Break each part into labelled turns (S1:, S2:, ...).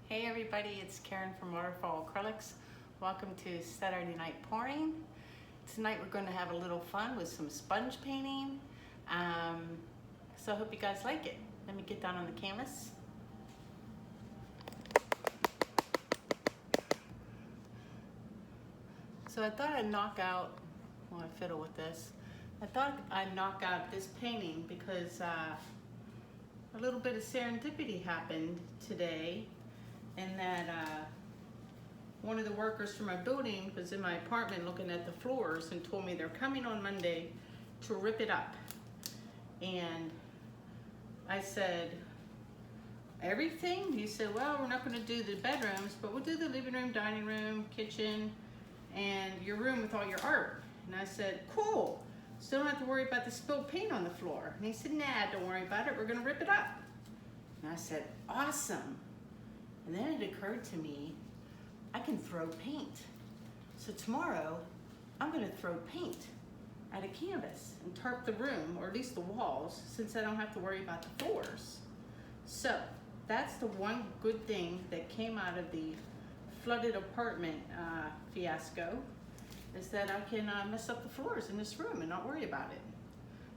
S1: Hey everybody, it's Karen from Waterfall Acrylics. Welcome to Saturday Night Pouring. Tonight we're going to have a little fun with some sponge painting. So I hope you guys like it. Let me get down on the canvas. So I thought I'd knock out, while I fiddle with this, I thought I'd knock out this painting because a little bit of serendipity happened today. And that one of the workers from my building was in my apartment looking at the floors and told me they're coming on Monday to rip it up. And I said, everything? He said, well, we're not going to do the bedrooms, but we'll do the living room, dining room, kitchen, and your room with all your art. And I said, cool. Still don't have to worry about the spilled paint on the floor. And he said, nah, don't worry about it. We're going to rip it up. And I said, awesome. And then it occurred to me, I can throw paint. So tomorrow, I'm gonna throw paint at a canvas and tarp the room, or at least the walls, since I don't have to worry about the floors. So that's the one good thing that came out of the flooded apartment fiasco, is that I can mess up the floors in this room and not worry about it.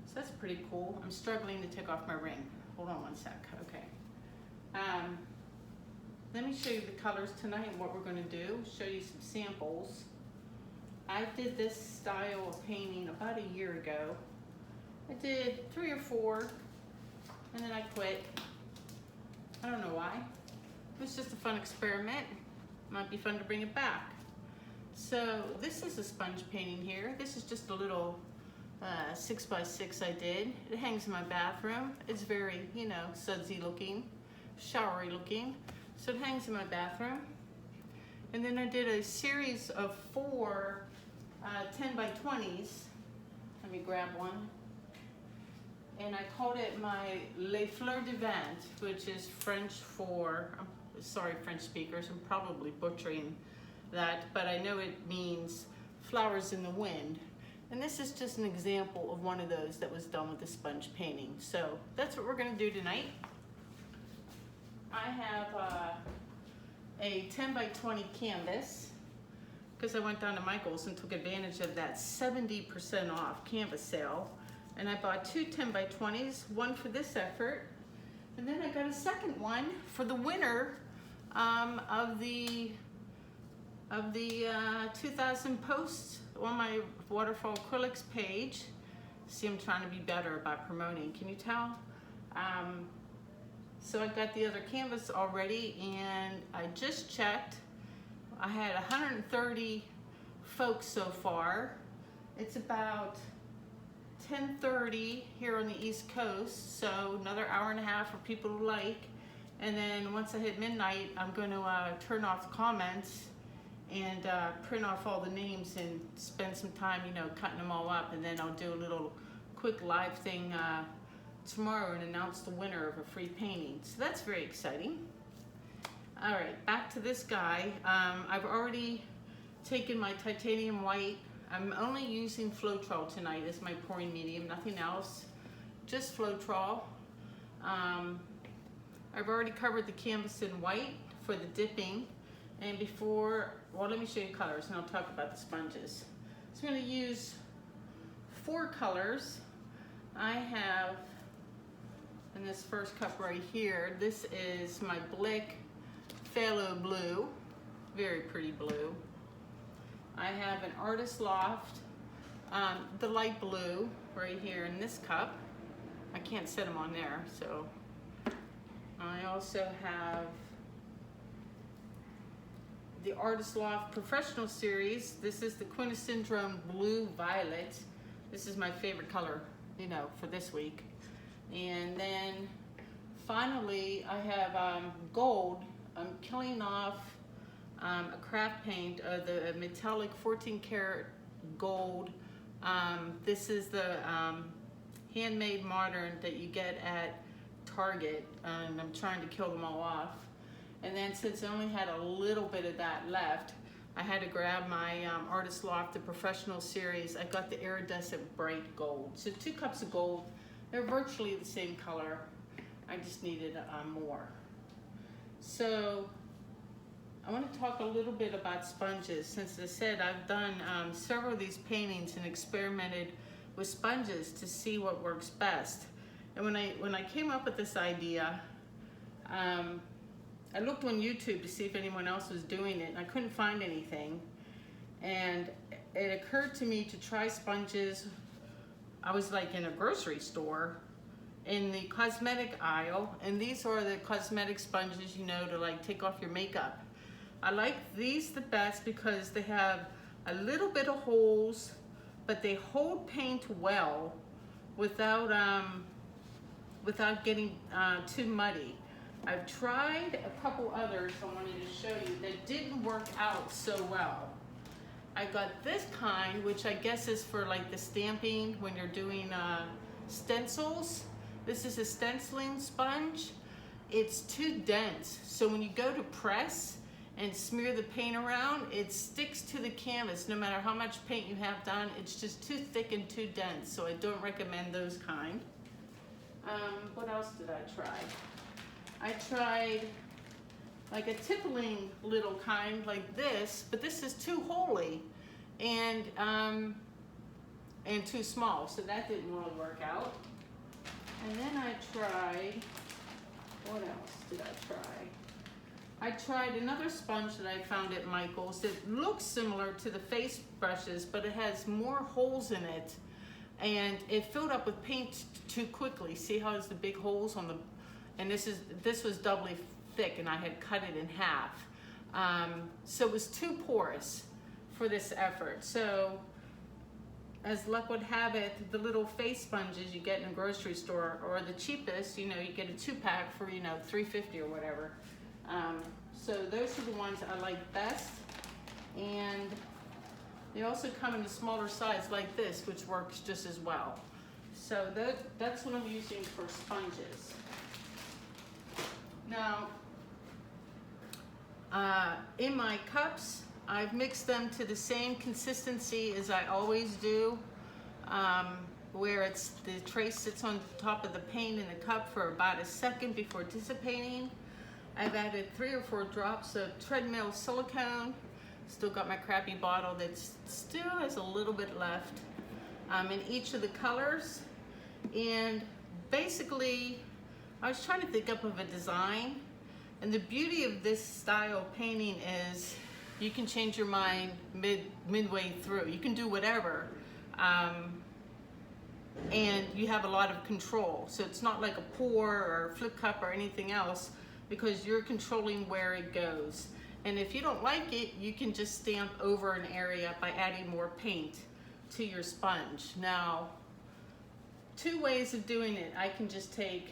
S1: So that's pretty cool. I'm struggling to take off my ring. Hold on one sec, okay. Let me show you the colors tonight and what we're going to do. Show you some samples. I did this style of painting about a year ago. I did 3 or 4 and then I quit. I don't know why. It was just a fun experiment. Might be fun to bring it back. So this is a sponge painting here. This is just a little 6x6 I did. It hangs in my bathroom. It's very, you know, sudsy looking, showery looking. So it hangs in my bathroom. And then I did a series of 4 10x20s. Let me grab one. And I called it my Les Fleurs du Vent, which is French for, sorry French speakers, I'm probably butchering that, but I know it means flowers in the wind. And this is just an example of one of those that was done with the sponge painting. So that's what we're gonna do tonight. I have a 10x20 canvas because I went down to Michael's and took advantage of that 70% off canvas sale. And I bought 2 10x20s, one for this effort, and then I got a second one for the winner of the 2000 posts on my Waterfall Acrylics page. See, I'm trying to be better about promoting. Can you tell? So I got the other canvas already, and I just checked. I had 130 folks so far. It's about 10:30 here on the East Coast, so another hour and a half for people to like. And then once I hit midnight, I'm going to turn off the comments and print off all the names and spend some time, you know, cutting them all up. And then I'll do a little quick live thing tomorrow and announce the winner of a free painting. So that's very exciting. All right, back to this guy. I've already taken my titanium white. I'm only using Floetrol tonight as my pouring medium, nothing else, just Floetrol. I've already covered the canvas in white for the dipping. And before, well, let me show you colors and I'll talk about the sponges. So I'm gonna use 4 colors. I have, in this first cup right here, this is my Blick Phthalo Blue, very pretty blue. I have an Artist Loft, the light blue right here in this cup. I can't set them on there, so. I also have the Artist Loft Professional Series. This is the Quintessential Blue Violet. This is my favorite color, you know, for this week. And then finally I have gold. I'm killing off a craft paint of the metallic 14 karat gold. This is the handmade modern that you get at Target, and I'm trying to kill them all off. And then since I only had a little bit of that left, I had to grab my Artist Loft, the Professional Series. I got the iridescent bright gold. So 2 cups of gold. They're virtually the same color. I just needed more. So I want to talk a little bit about sponges. Since I said I've done several of these paintings and experimented with sponges to see what works best. And when I came up with this idea, I looked on YouTube to see if anyone else was doing it, and I couldn't find anything. And it occurred to me to try sponges. I was like in a grocery store in the cosmetic aisle, and these are the cosmetic sponges, you know, to like take off your makeup. I like these the best because they have a little bit of holes, but they hold paint well without getting too muddy. I've tried a couple others I wanted to show you that didn't work out so well. I got this kind, which I guess is for like the stamping when you're doing stencils. This is a stenciling sponge. It's too dense, so when you go to press and smear the paint around, it sticks to the canvas no matter how much paint you have done. It's just too thick and too dense, so I don't recommend those kind. What else did I try? I tried like a tippling little kind like this, but this is too holy and too small, so that didn't really work out. And then I tried, what else did I try? I tried another sponge that I found at Michael's that looks similar to the face brushes, but it has more holes in it, and it filled up with paint too quickly. See how there's the big holes on the, and this was doubly thick, and I had cut it in half. So it was too porous for this effort. So as luck would have it, the little face sponges you get in a grocery store, or the cheapest, you know, you get a 2-pack for, you know, $3.50 or whatever. So those are the ones I like best. And they also come in a smaller size like this, which works just as well. So that's what I'm using for sponges. Now, in my cups, I've mixed them to the same consistency as I always do, where the trace sits on top of the paint in the cup for about a second before dissipating. I've added 3 or 4 drops of treadmill silicone. Still got my crappy bottle that still has a little bit left in each of the colors. And basically, I was trying to think up of a design. And the beauty of this style of painting is you can change your mind midway through. You can do whatever. And you have a lot of control. So it's not like a pour or a flip cup or anything else, because you're controlling where it goes. And if you don't like it, you can just stamp over an area by adding more paint to your sponge. Now, 2 ways of doing it. I can just take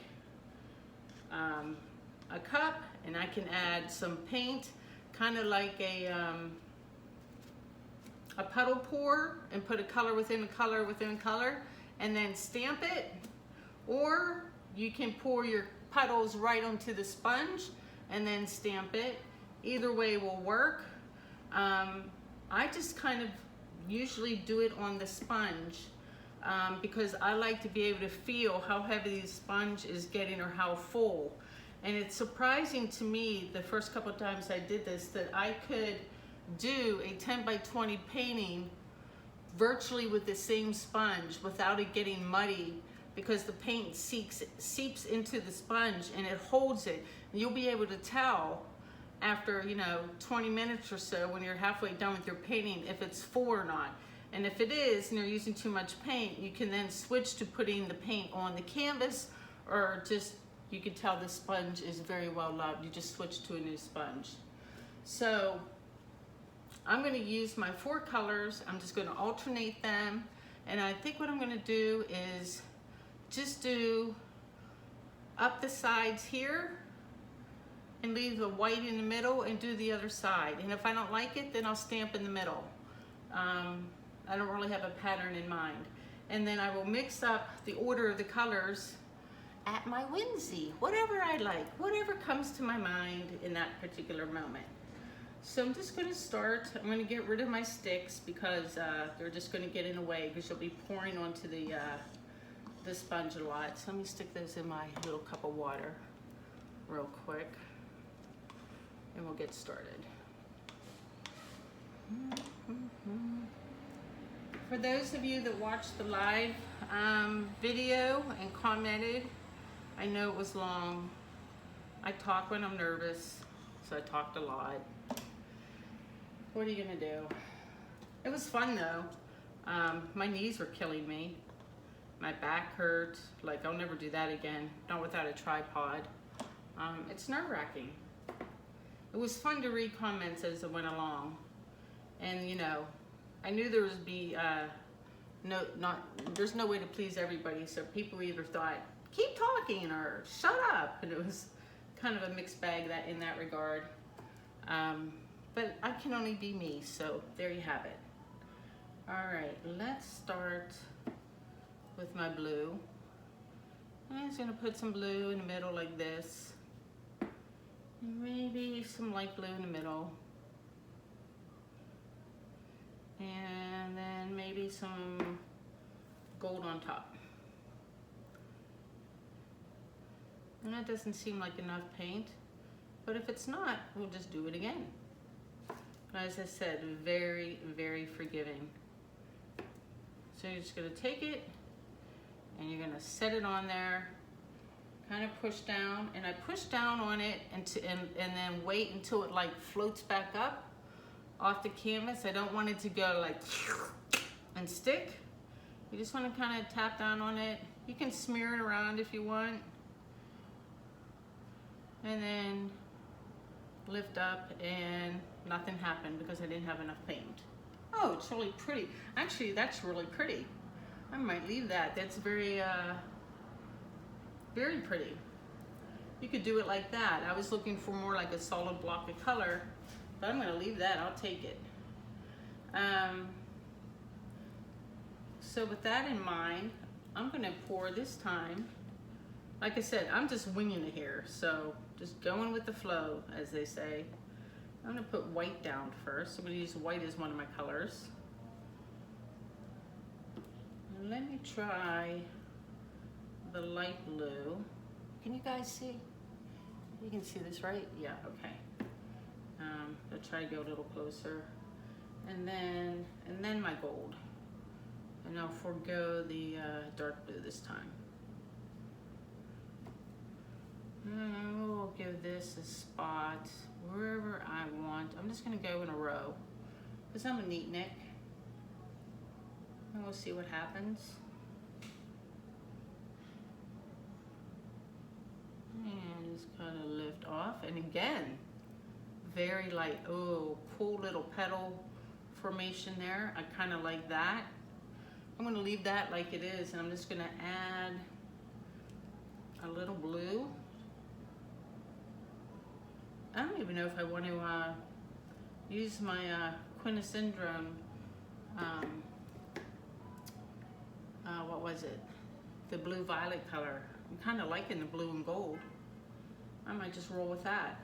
S1: a cup and I can add some paint, kind of like a puddle pour, and put a color within a color within a color, and then stamp it. Or you can pour your puddles right onto the sponge and then stamp it. Either way will work. I just kind of usually do it on the sponge because I like to be able to feel how heavy the sponge is getting or how full. And it's surprising to me the first couple of times I did this that I could do a 10 by 20 painting virtually with the same sponge without it getting muddy, because the paint seeps into the sponge and it holds it. And you'll be able to tell after, you know, 20 minutes or so, when you're halfway done with your painting, if it's full or not. And if it is and you're using too much paint, you can then switch to putting the paint on the canvas, or just, you can tell the sponge is very well loved. You just switch to a new sponge. So I'm going to use my 4 colors. I'm just going to alternate them. And I think what I'm going to do is just do up the sides here and leave the white in the middle and do the other side. And if I don't like it, then I'll stamp in the middle. I don't really have a pattern in mind. And then I will mix up the order of the colors at my whimsy, whatever I like, whatever comes to my mind in that particular moment. So I'm just going to start. I'm going to get rid of my sticks because they're just going to get in the way, because you'll be pouring onto the sponge a lot. So let me stick those in my little cup of water real quick and we'll get started. For those of you that watched the live video and commented, I know it was long. I talk when I'm nervous, so I talked a lot. What are you gonna do? It was fun though. My knees were killing me. My back hurt. Like, I'll never do that again, not without a tripod. It's nerve-wracking. It was fun to read comments as it went along. And you know, I knew there would be, there's no way to please everybody, so people either thought, keep talking or shut up, and it was kind of a mixed bag in that regard. But I can only be me, so there you have it. All right, let's start with my blue. I'm just gonna put some blue in the middle like this. And maybe some light blue in the middle. And then maybe some gold on top. And that doesn't seem like enough paint, but if it's not, we'll just do it again. But as I said, very, very forgiving. So you're just gonna take it and you're gonna set it on there, kind of push down, and I push down on it and then wait until it like floats back up off the canvas. I don't want it to go like and stick. You just want to kind of tap down on it. You can smear it around if you want. And then lift up, and nothing happened because I didn't have enough paint. Oh, it's really pretty. Actually, that's really pretty. I might leave that. That's very, very pretty. You could do it like that. I was looking for more like a solid block of color, but I'm gonna leave that. I'll take it. So with that in mind, I'm gonna pour this time. Like I said, I'm just winging it here, so just going with the flow, as they say. I'm gonna put white down first. I'm gonna use white as one of my colors. And let me try the light blue. Can you guys see? You can see this, right? Yeah, okay. I'll try to go a little closer. And then my gold. And I'll forego the dark blue this time. And we'll give this a spot wherever I want. I'm just gonna go in a row because I'm a neatnik. And we'll see what happens. And just kind of lift off. And again, very light. Oh, cool little petal formation there. I kind of like that. I'm gonna leave that like it is, and I'm just gonna add a little blue. I don't even know if I want to use my quintessendrum, what was it? The blue violet color. I'm kind of liking the blue and gold. I might just roll with that.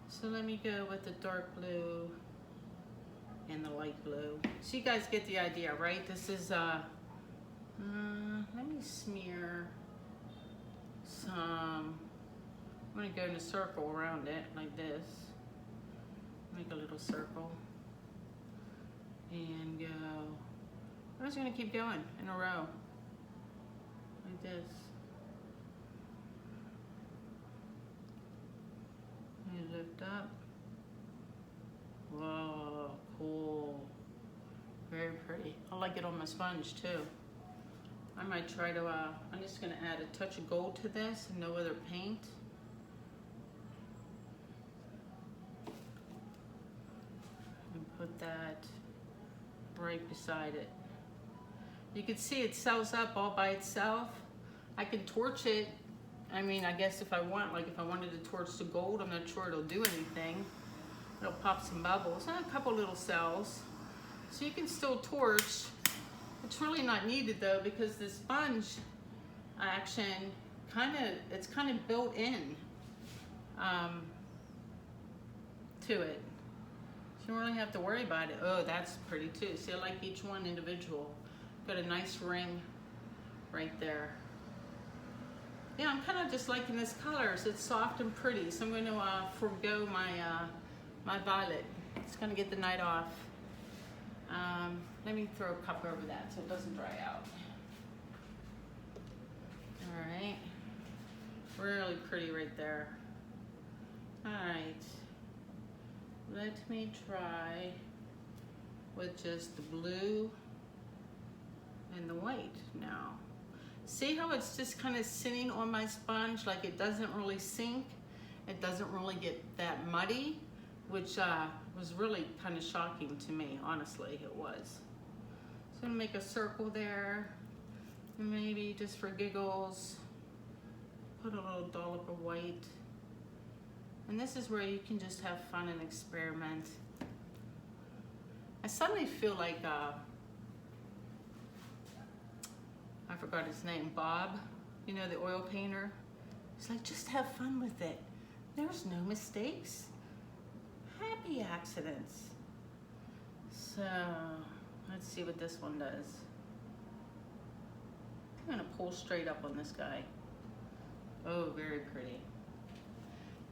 S1: So let me go with the dark blue and the light blue. So you guys get the idea, right? This is, let me smear some. I'm gonna go in a circle around it like this. Make a little circle and go. I'm just gonna keep going in a row like this. And lift up. Whoa, cool. Very pretty. I like it on my sponge too. I might try to, I'm just gonna add a touch of gold to this and no other paint. Put that right beside it. You can see it sells up all by itself. I can torch it. I mean, I guess if I want, like if I wanted to torch the gold, I'm not sure it'll do anything. It'll pop some bubbles, a couple little cells. So you can still torch. It's really not needed though, because the sponge action it's kind of built in to it. You don't really have to worry about it. Oh, that's pretty too. See, I like each one individual. Got a nice ring right there. Yeah, I'm kind of just liking this color. So it's soft and pretty. So I'm going to forego my my violet. It's going to get the night off. Let me throw a cup over that so it doesn't dry out. All right, really pretty right there. All right, let me try with just the blue and the white now. See how it's just kind of sitting on my sponge, like it doesn't really sink, it doesn't really get that muddy, which was really kind of shocking to me, honestly, it was. So I'm gonna make a circle there, maybe just for giggles, put a little dollop of white. And this is where you can just have fun and experiment. I suddenly feel like, I forgot his name, Bob, you know, the oil painter. He's like, just have fun with it. There's no mistakes. Happy accidents. So, let's see what this one does. I'm gonna pull straight up on this guy. Oh, very pretty.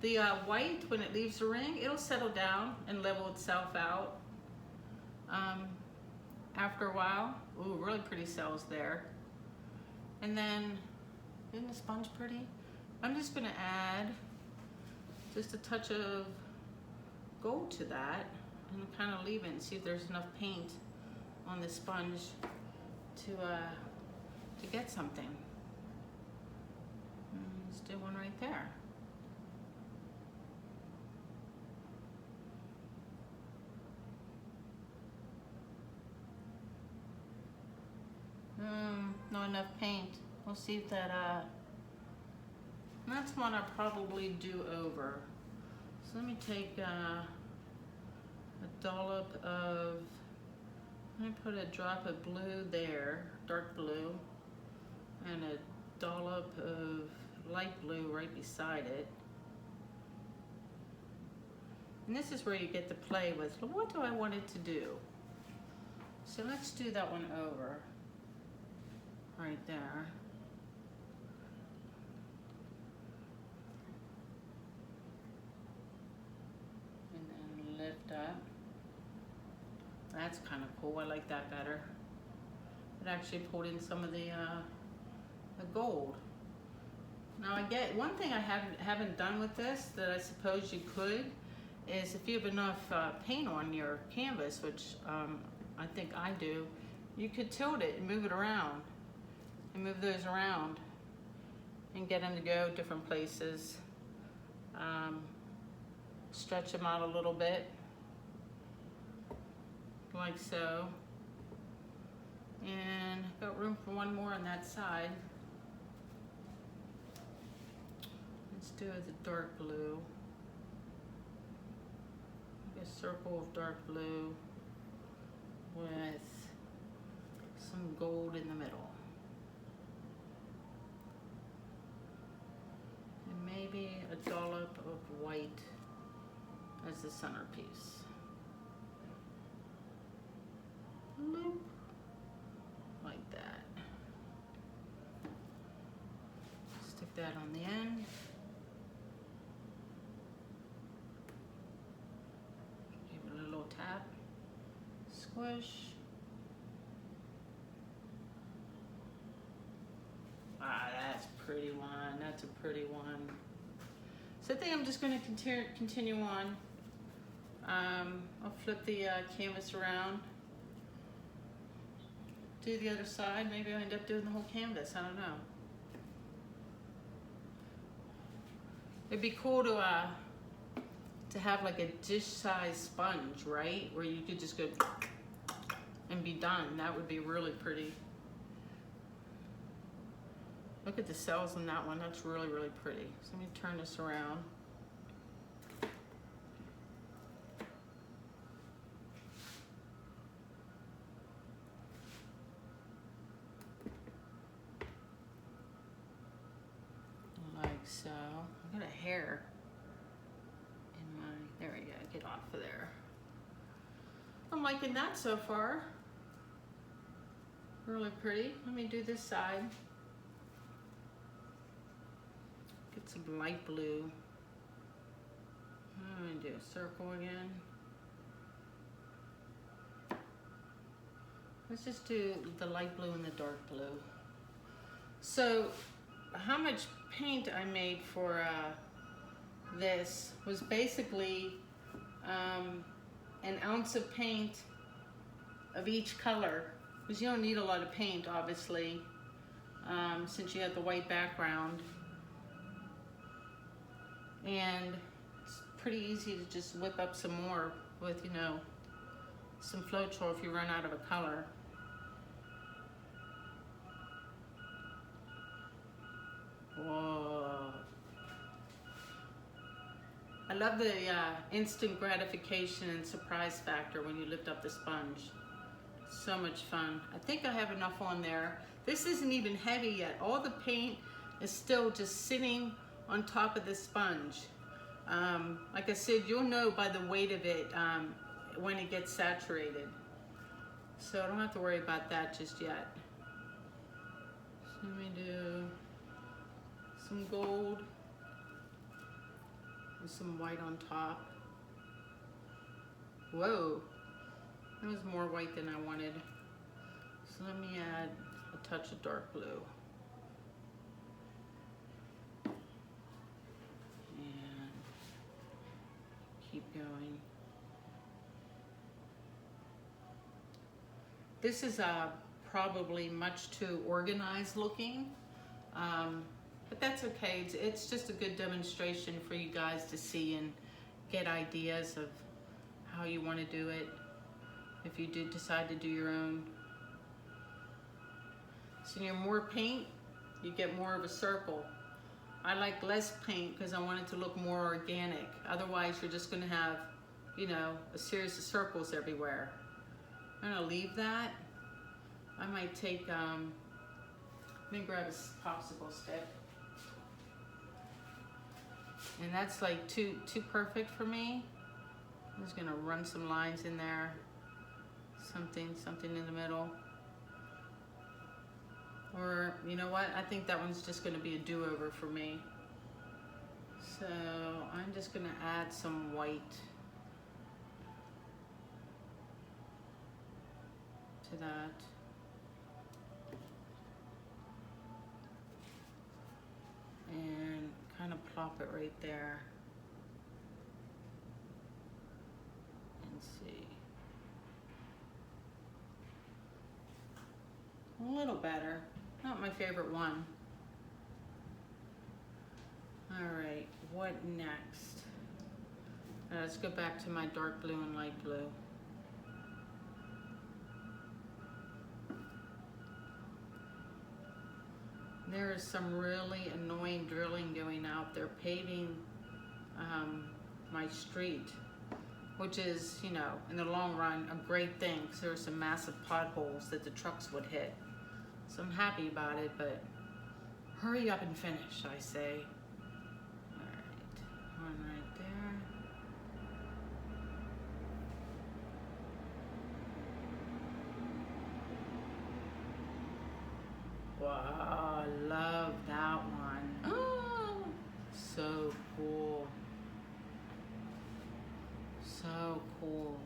S1: The white, when it leaves the ring, it'll settle down and level itself out after a while. Ooh, really pretty cells there. And then, isn't the sponge pretty? I'm just gonna add just a touch of gold to that and kind of leave it and see if there's enough paint on the sponge to get something. Let's do one right there. Not enough paint. We'll see if that, that's one I'll probably do over. So let me take a dollop of, I'm gonna put a drop of blue there, dark blue, and a dollop of light blue right beside it. And this is where you get to play with, what do I want it to do? So let's do that one over. Right there. And then lift up. That's kind of cool. I like that better. It actually pulled in some of the gold. Now I get one thing I haven't done with this that I suppose you could is if you have enough paint on your canvas, which I think I do, you could tilt it and move it around. And move those around and get them to go different places. Stretch them out a little bit, like so. And got room for one more on that side. Let's do the dark blue. Make a circle of dark blue with some gold in the middle. Maybe a dollop of white as the centerpiece. Loop, like that. Stick that on the end. Give it a little tap, squish. Ah, that's a pretty one. That's a pretty one. So I think I'm just going to continue on. I'll flip the canvas around. Do the other side. Maybe I'll end up doing the whole canvas. I don't know. It'd be cool to have like a dish-sized sponge, right? Where you could just go and be done. That would be really pretty. Look at the cells in that one. That's really, really pretty. So let me turn this around. Like so. I got a hair in my, there we go, get off of there. I'm liking that so far. Really pretty. Let me do this side. Get some light blue. I'm gonna do a circle again. Let's just do the light blue and the dark blue. So how much paint I made for this was basically an ounce of paint of each color, because you don't need a lot of paint, obviously, since you have the white background. And it's pretty easy to just whip up some more with, you know, some Floetrol if you run out of a color. Whoa. I love the instant gratification and surprise factor when you lift up the sponge. So much fun. I think I have enough on there. This isn't even heavy yet. All the paint is still just sitting on top of the sponge. Like I said, you'll know by the weight of it when it gets saturated. So I don't have to worry about that just yet. So let me do some gold and some white on top. Whoa, that was more white than I wanted. So let me add a touch of dark blue. And keep going. This is probably much too organized looking. But that's okay. It's just a good demonstration for you guys to see and get ideas of how you want to do it if you do decide to do your own. So your more paint, you get more of a circle. I like less paint because I want it to look more organic. Otherwise, you're just going to have, you know, a series of circles everywhere. I'm going to leave that. I might take, let me grab a popsicle stick. And that's like too perfect for me. I'm just gonna run some lines in there. Something in the middle. Or, you know what? I think that one's just gonna be a do-over for me. So I'm just gonna add some white to that. And kind of plop it right there. And see. A little better. Not my favorite one. All right, what next? Let's go back to my dark blue and light blue. There is some really annoying drilling going out. They're paving my street, which is, you know, in the long run, a great thing because there are some massive potholes that the trucks would hit. So I'm happy about it, but hurry up and finish, I say. All right, one right there. Wow, I love that one. Oh, so cool. So cool.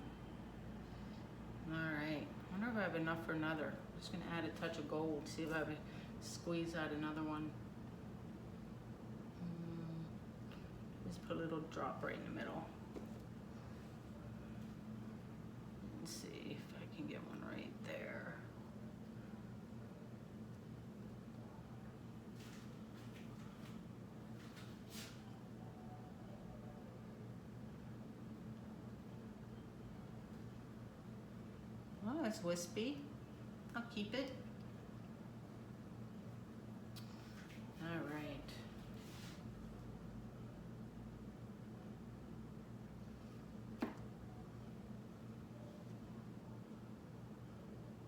S1: All right, I wonder if I have enough for another. I'm just gonna add a touch of gold, see if I can squeeze out another one. Just put a little drop right in the middle. Let's see if I can get one right there. Oh, that's wispy. I'll keep it. All right.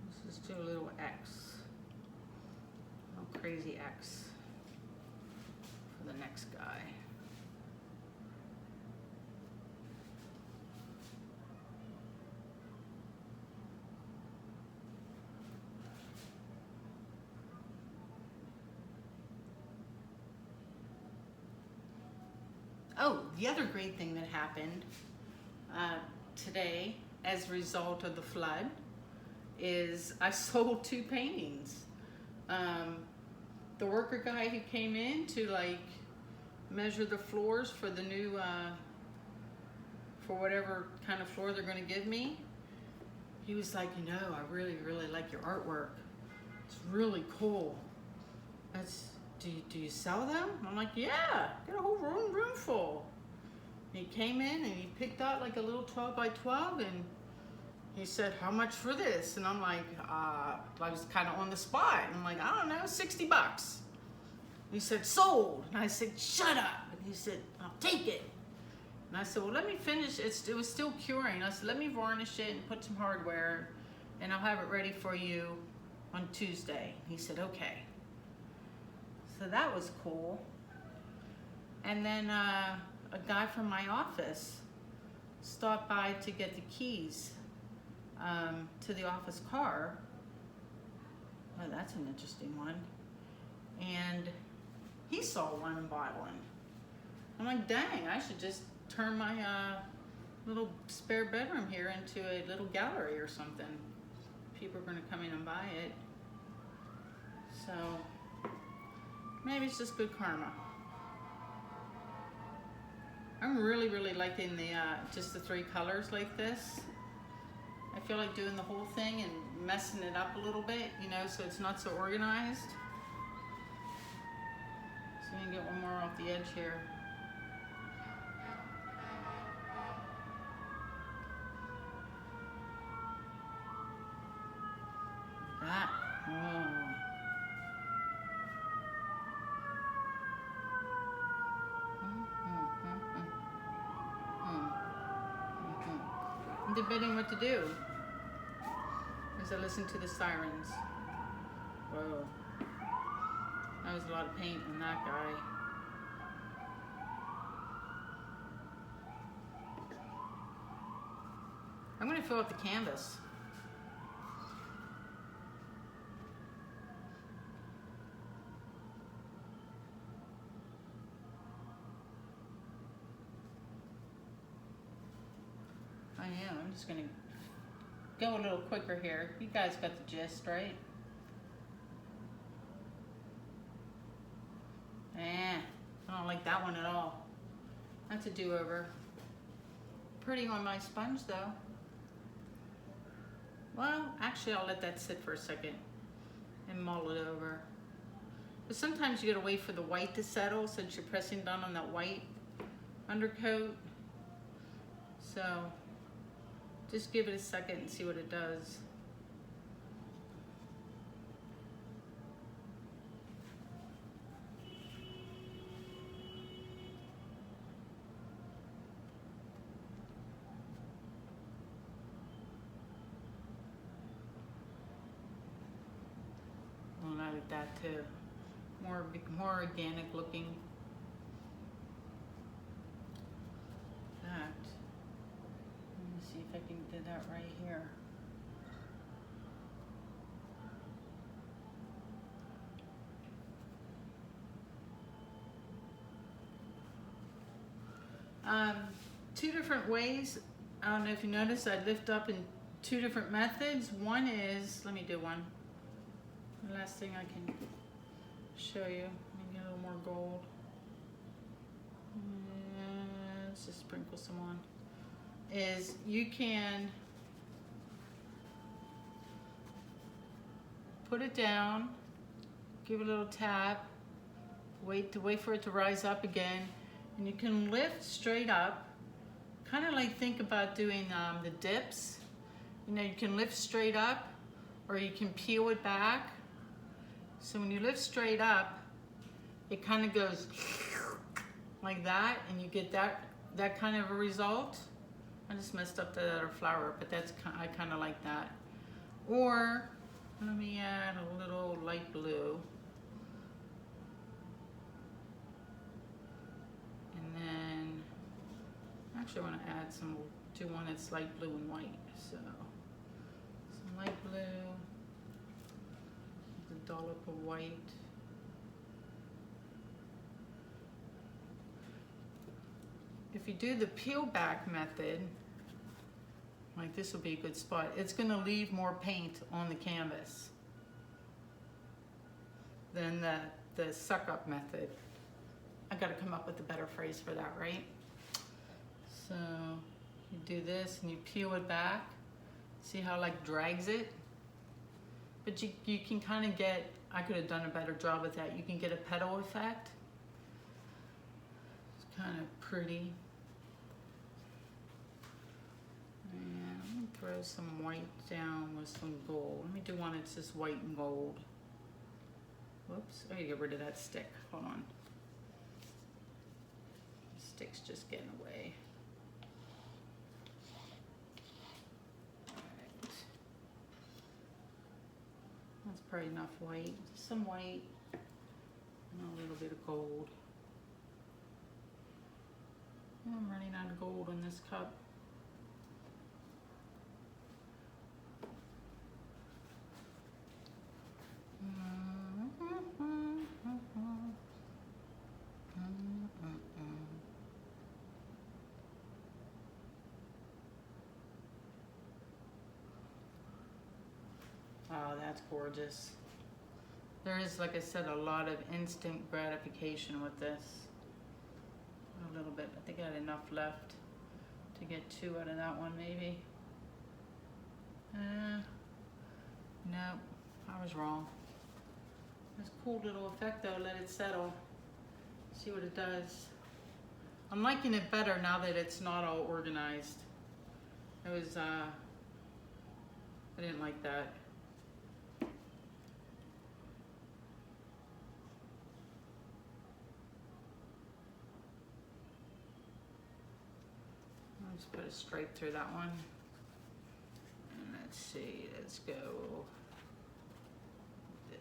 S1: Let's just do a little X. A little crazy X for the next guy. Oh, the other great thing that happened today as a result of the flood is I sold 2 paintings. The worker guy who came in to like measure the floors for the new, for whatever kind of floor they're gonna give me, he was like, you know, I really, really like your artwork. It's really cool. Do you sell them? I'm like, yeah, got a whole room full. He came in and he picked out like a little 12 by 12 and he said, how much for this? And I'm like, I was kind of on the spot. I'm like, I don't know, 60 bucks. He said, sold. And I said, shut up. And he said, I'll take it. And I said, well, let me finish. It was still curing. I said, let me varnish it and put some hardware and I'll have it ready for you on Tuesday. He said, okay. So that was cool. And then a guy from my office stopped by to get the keys to the office car. Oh, that's an interesting one. And he saw one and bought one. I'm like, dang, I should just turn my little spare bedroom here into a little gallery or something. People are gonna come in and buy it. So maybe it's just good karma. I'm really, really liking the just the 3 colors like this. I feel like doing the whole thing and messing it up a little bit, you know, so it's not so organized. So you can get one more off the edge here. That. Oh. I'm debating what to do as I listen to the sirens. Whoa. That was a lot of paint on that guy. I'm going to fill up the canvas. I am. I'm just going to go a little quicker here. You guys got the gist, right? I don't like that one at all. That's a do-over. Pretty on my sponge though. Well, actually I'll let that sit for a second and mull it over. But sometimes you gotta wait for the white to settle since you're pressing down on that white undercoat. So just give it a second and see what it does. I like that too. More organic looking. That. Let me see if I can do that right here. Two different ways. I don't know if you noticed, I lift up in 2 different methods. One is, let me do one. The last thing I can show you. Maybe a little more gold. Let's just sprinkle some on. Is you can put it down, give it a little tap, wait for it to rise up again, and you can lift straight up, kind of like think about doing the dips. You know, you can lift straight up or you can peel it back. So when you lift straight up, it kind of goes like that, and you get that kind of a result. I just messed up the other flower, but I kind of like that. Or let me add a little light blue, and then actually I want to add do one that's light blue and white. So some light blue. Dollop of white. If you do the peel back method, Like this will be a good spot. It's gonna leave more paint on the canvas than the suck up method. I gotta come up with a better phrase for that, right? So you do this and you peel it back. See how it like drags it? But you can kind of get, I could have done a better job with that. You can get a petal effect. It's kind of pretty. And I'm gonna throw some white down with some gold. Let me do one that's just white and gold. Whoops, I gotta get rid of that stick. Hold on. The stick's just getting away. Alright. That's probably enough white. Just some white and a little bit of gold. Oh, I'm running out of gold in this cup. Oh, that's gorgeous. There is, like I said, a lot of instant gratification with this. A little bit. I think I had enough left to get 2 out of that one, maybe. Nope, I was wrong. It's a cool little effect though. Let it settle. See what it does. I'm liking it better now that it's not all organized. It was, I didn't like that. I'll just put a stripe through that one. And let's see, let's go this.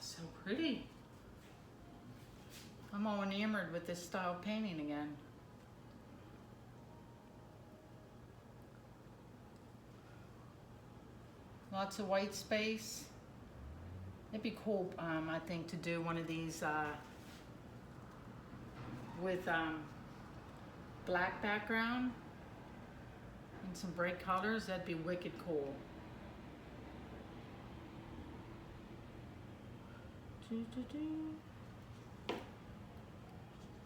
S1: So pretty. I'm all enamored with this style of painting again. Lots of white space. It'd be cool, I think, to do one of these with black background and some bright colors. That'd be wicked cool.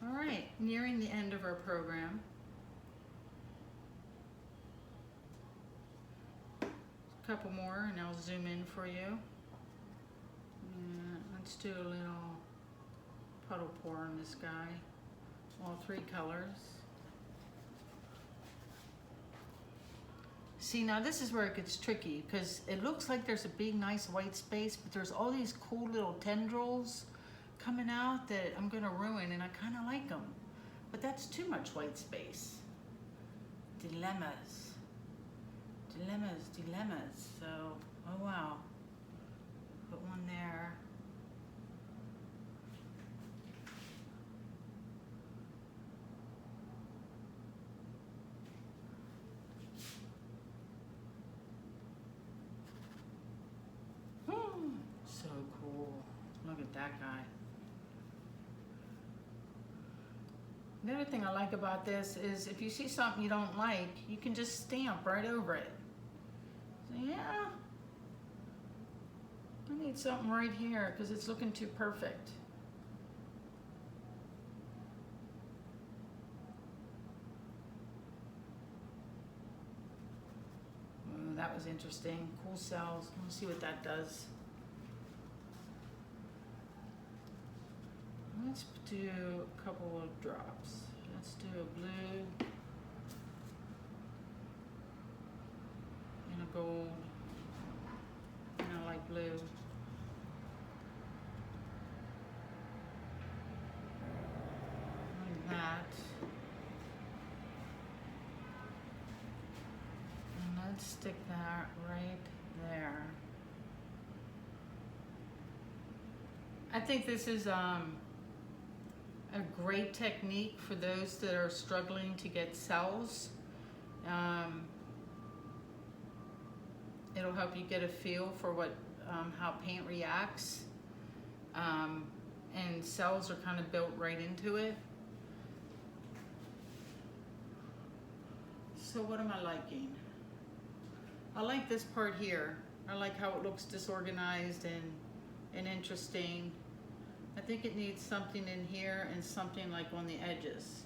S1: All right, nearing the end of our program. A couple more and I'll zoom in for you. And let's do a little puddle pour on this guy. All 3 colors. See, now this is where it gets tricky because it looks like there's a big nice white space, but there's all these cool little tendrils coming out that I'm gonna ruin, and I kind of like them. But that's too much white space. Dilemmas. Dilemmas, dilemmas. So, oh wow. Put one there. So cool. Look at that guy. The other thing I like about this is if you see something you don't like, you can just stamp right over it. So yeah, I need something right here because it's looking too perfect. Ooh, that was interesting. Cool cells. Let's see what that does. Let's do a couple of drops. Let's do a blue and a gold and a light blue. Like that. And let's stick that right there. I think this is a great technique for those that are struggling to get cells. It'll help you get a feel for what how paint reacts. And cells are kind of built right into it. So what am I liking? I like this part here. I like how it looks disorganized and interesting. I think it needs something in here and something like on the edges.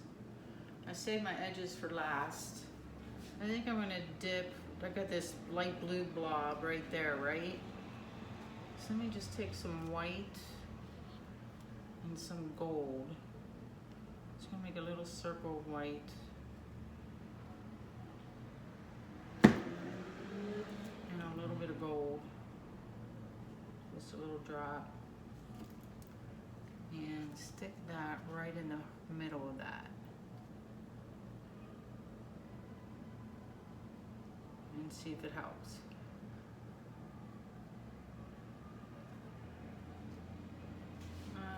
S1: I saved my edges for last. I think I'm gonna dip, I got this light blue blob right there, right? So let me just take some white and some gold. Just gonna make a little circle of white. And a little bit of gold. Just a little drop. And stick that right in the middle of that. And see if it helps.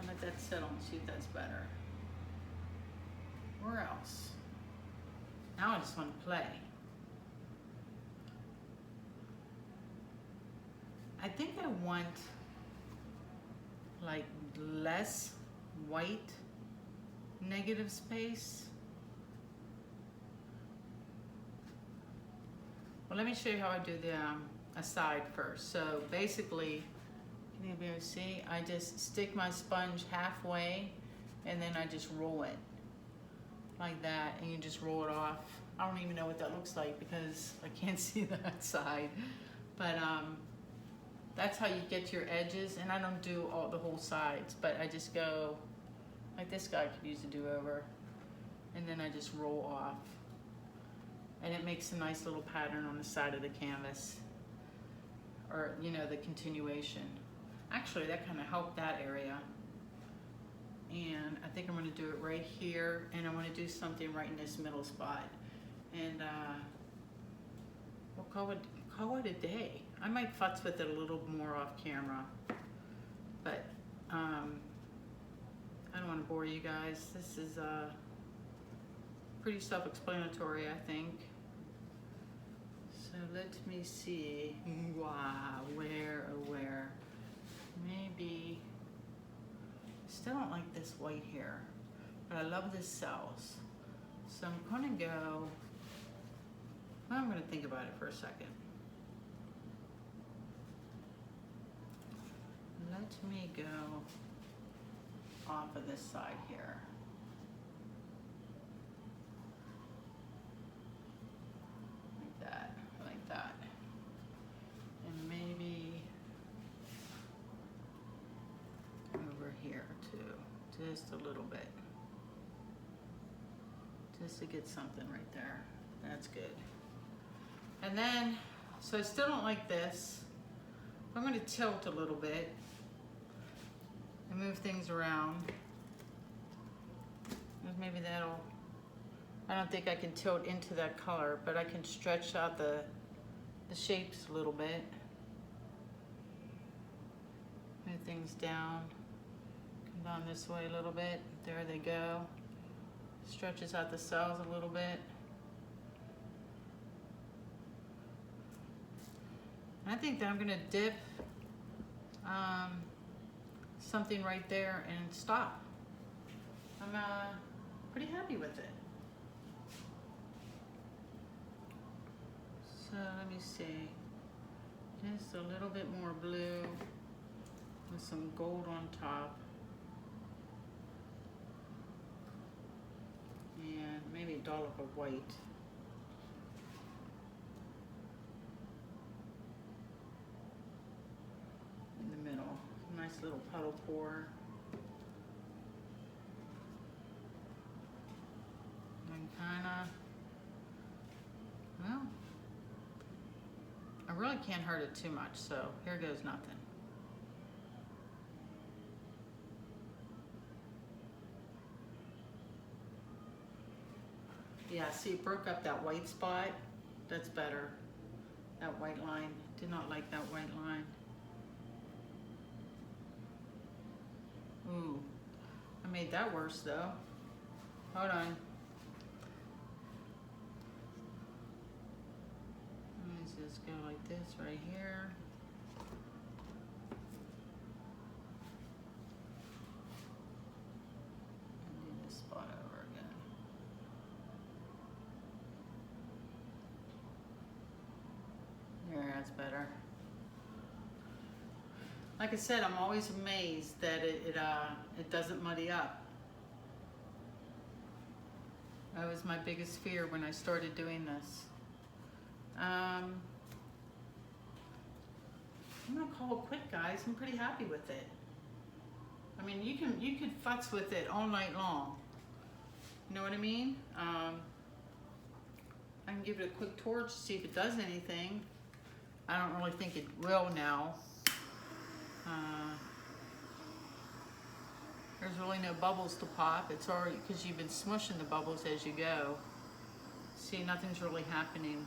S1: Let that settle and see if that's better. Where else? Now I just want to play. I think I want like less white negative space. Well, let me show you how I do the aside first. So basically, can you be able to see? I just stick my sponge halfway and then I just roll it like that, and you just roll it off. I don't even know what that looks like because I can't see that side. But that's how you get to your edges, and I don't do all the whole sides, but I just go, like this guy could use a do-over, and then I just roll off. And it makes a nice little pattern on the side of the canvas, or you know, the continuation. Actually, that kind of helped that area. And I think I'm gonna do it right here, and I wanna do something right in this middle spot. And we'll call it a day. I might futz with it a little more off camera, but I don't wanna bore you guys. This is pretty self-explanatory, I think. So let me see. Wow, where? Maybe. Still don't like this white here, but I love the cells. So I'm gonna go. Well, I'm gonna think about it for a second. Let me go off of this side here. Like that. And maybe over here too, just a little bit. Just to get something right there. That's good. And then, so I still don't like this. I'm gonna tilt a little bit and move things around. Maybe that'll, I don't think I can tilt into that color, but I can stretch out the shapes a little bit. Move things down, come down this way a little bit. There they go. Stretches out the cells a little bit. I think that I'm gonna dip something right there and stop. I'm pretty happy with it. So let me see, just a little bit more blue with some gold on top. And maybe a dollop of white. In the middle, nice little puddle pour. And kinda, well, I really can't hurt it too much, so here goes nothing. Yeah, see, it broke up that white spot. That's better. That white line. Did not like that white line. Ooh, I made that worse though. Hold on. Let me see. just go like this right here. And do this spot over again. There, that's better. Like I said, I'm always amazed that it doesn't muddy up. That was my biggest fear when I started doing this. I'm gonna call it quit, guys. I'm pretty happy with it. I mean, you could futz with it all night long. You know what I mean? I can give it a quick torch to see if it does anything. I don't really think it will now. There's really no bubbles to pop. It's already, because you've been smushing the bubbles as you go. See, nothing's really happening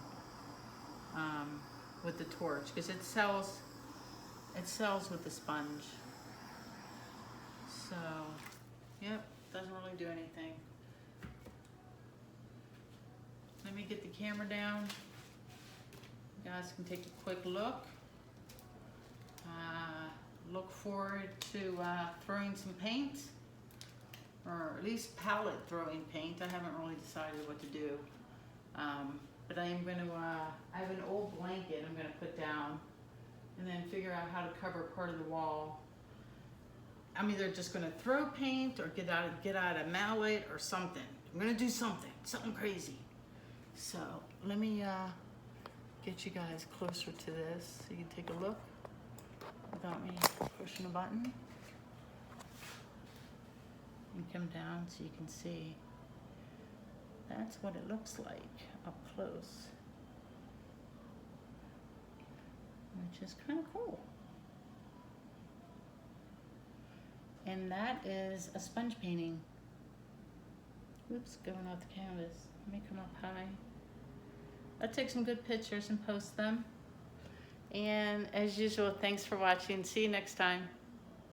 S1: with the torch, because it sells with the sponge. So, yep, doesn't really do anything. Let me get the camera down. You guys can take a quick look. Look forward to throwing some paint, or at least palette throwing paint. I haven't really decided what to do, but I am going to, I have an old blanket I'm going to put down and then figure out how to cover part of the wall. I'm either just going to throw paint or get out a mallet or something. I'm going to do something crazy. So let me get you guys closer to this so you can take a look without me pushing a button. And come down so you can see. That's what it looks like up close, which is kind of cool. And that is a sponge painting. Oops, going off the canvas. Let me come up high. I'll take some good pictures and post them. And as usual, thanks for watching. See you next time.